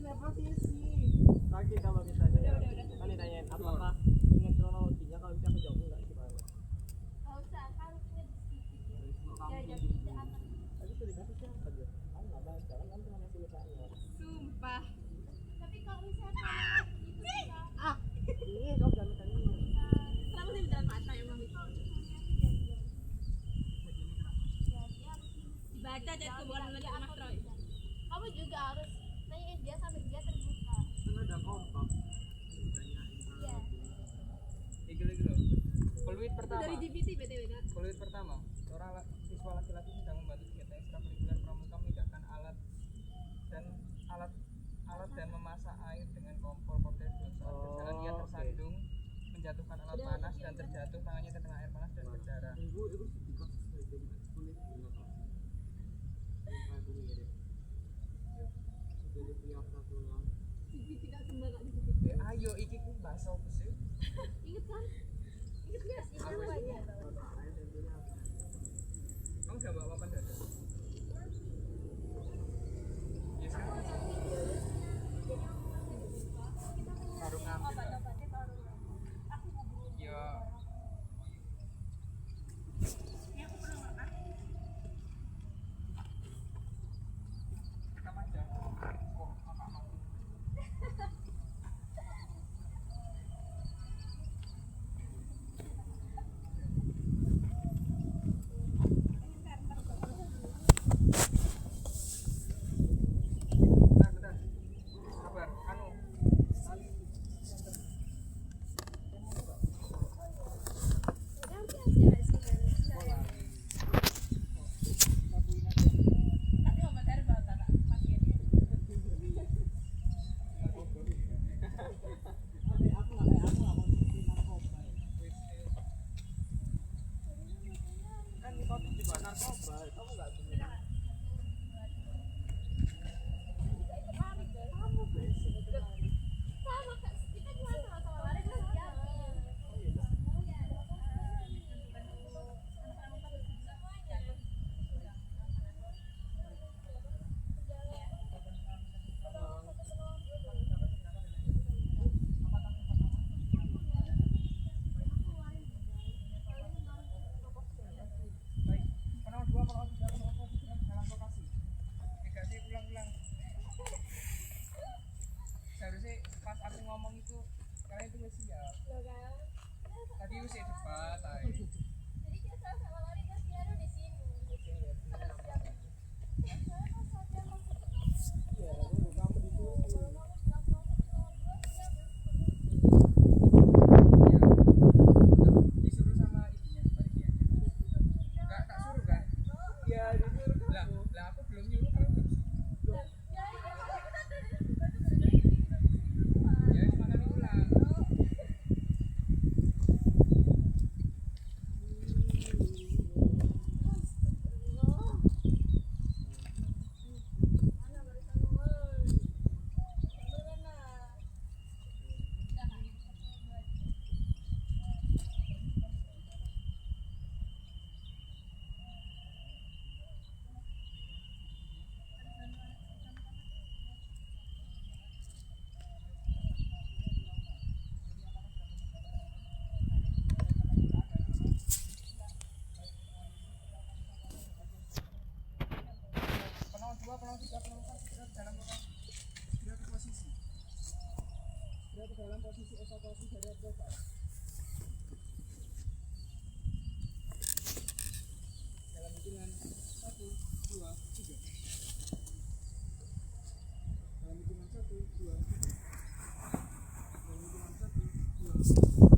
Lagi kalau misalnya kan ditanyain apakah ingin kronologinya, kalau bisa kejauh enggak gimana? Kalau usah kan ya tidak akan. Tadi sudah dikasih siapa dia? Kan nggak baca kan cuma ngasih lukanya. Sumpah. Tapi kalau misalnya itu bisa. Ini kau jangan minta ini. Kenapa sih jalan mata emang? Baca chatku bukan ngeliat Mas Roy. Kamu juga harus nanyain dia sampai dia terbuka. Kan ada kompak. Iya. Lagi loh. Peluit pertama. Dari GPT BTW Kak. Peluit pertama. Seorang siswa laki-laki sedang membantu kegiatan ekstrakurikuler pramuka memindahkan alat dan memasak air dengan kompor portable. Saat berjalan ia tersandung, menjatuhkan alat panas dan terjatuh tangannya ke tengah air panas dan berdarah. Itu sedikit jadi kulit enggak kok. Aku mirip. Sudah tiap satu lang. GPT Kak sembah Kak di GPT. Ayo iki ku bahasa apa sih? Ingat kan? Ingat enggak? Itu aja. Kamu udah bawa papan dada? Yes kan? Baru ngambil Kak. Ya. Rekam aja. Kok kakak mau? Bentar. Sabar, anu. Kan di topik juga narkoba, kamu nggak bener. Sama Kak, kita juga sama-sama lari kan siapa? Penol 2, penol 3, penol 4 dalam lokasi. Tidak sih ulang-ulang. Seharusnya pas aku ngomong itu kalian itu masih siap. Tadi usai debat, ay. Jadi kita sama-sama lari kan piano di sini. Iya, kamu disuruh. Disuruh sama ibunya, panitianya. Enggak tak suruh kan? Iya, disuruh Lah, kamu. aku belum nyuruh kamu belum sih. Ya, makanya ulang. Penol 2, penol 3, penol 4 segera dalam lokasi. Segera ke posisi. Segera ke dalam posisi evakuasi dari advokat. Dalam hitungan 1, 2, 3. Dalam hitungan 1, 2, 3. Dalam hitungan 1, 2, 3. Dalam hitungan 1, 2, 1, 2,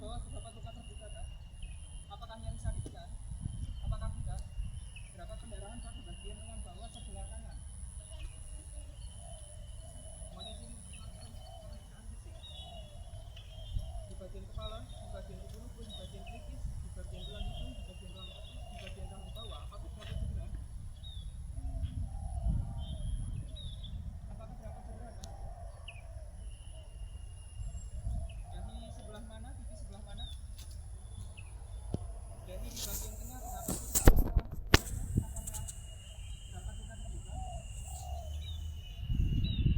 bawah beberapa luka terbuka kan? Apakah yang disakitkan? Apakah tidak? Gerakan pendarahan pada bagian lengan bawah sebelah kanan. Semuanya sini. Di bagian kepala, di bagian tubuh, di bagian kritis, di bagian tulang hidung, di bagian tulang kaki, di bagian rahang bawah. Apakah dapat cedera? Apakah dapat cedera? Dahi sebelah mana? Pipi sebelah mana? Dahi di bagian tengah dapat luka. Apakah dapat luka terbuka?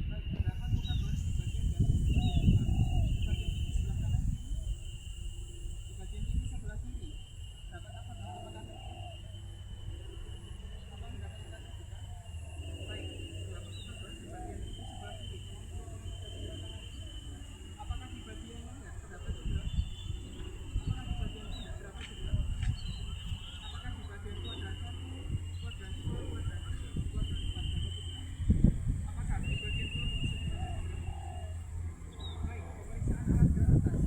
Baik, terdapat luka berat di bagian dahi, di bagian pipi sebelah kanan kiri, di bagian pipi sebelah kiri. Dapat apa? Dapat luka terbuka? Apa mendapat luka terbuka? Baik, terdapat luka berat di bagian pipi sebelah kiri. Apakah di bagian mana terdapat cedera? Apakah di bagian pundak terdapat cedera? Apakah di bagian kuadran 1, kuadran 2, kuadran 3, kuadran 4 terdapat cedera? Apakah di bagian tulang rusuk terdapat cedera? Baik, pemeriksaan alat gerak atas.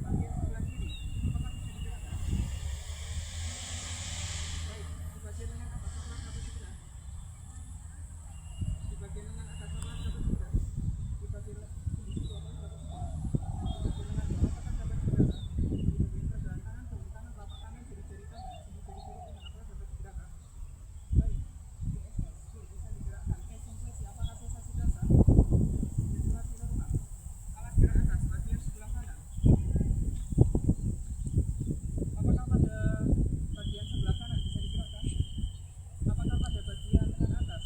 Bagian sebelah kiri, apakah bisa digerakkan? Baik, di bagian lengan atas apakah terdapat cedera? Di bagian lengan atas apakah terdapat cedera? Di bagian kondisi bawah terdapat cedera? Di bagian lengan bawah apakah terdapat cedera? Di bagian pergelangan tangan, bahu tangan, telapak tangan, jari-jari tangan, sendi jari-jari tangan apakah terdapat cedera? Baik, DSS, bisa digerakkan. Sensasi, apakah sensasi dasar? Ventilasi normal. Alat gerak atas, bagian sebelah kanan. Apakah pada bagian sebelah kanan bisa digerakkan? Apakah pada bagian lengan atas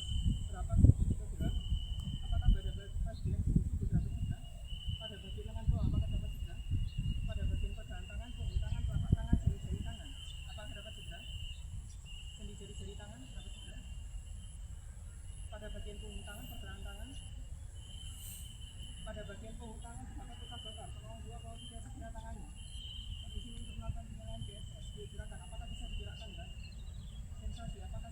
terdapat cedera? Apakah pada bagian sini terdapat cedera? Pada bagian lengan bawah apakah dapat cedera? Pada bagian pergelangan tangan, bahu tangan, telapak tangan, jari-jari tangan apakah dapat cedera? Sendi jari-jari tangan dapat cedera? Pada bagian punggung tangan, pergelangan tangan, pada bagian punggung tangan terdapat luka bakar. Tolong 2, tolong 3 segera tangani. Di sini untuk melakukan penilaian DSS. Digerakkan, apakah bisa digerakkan, Mbak? Sensasi, apakah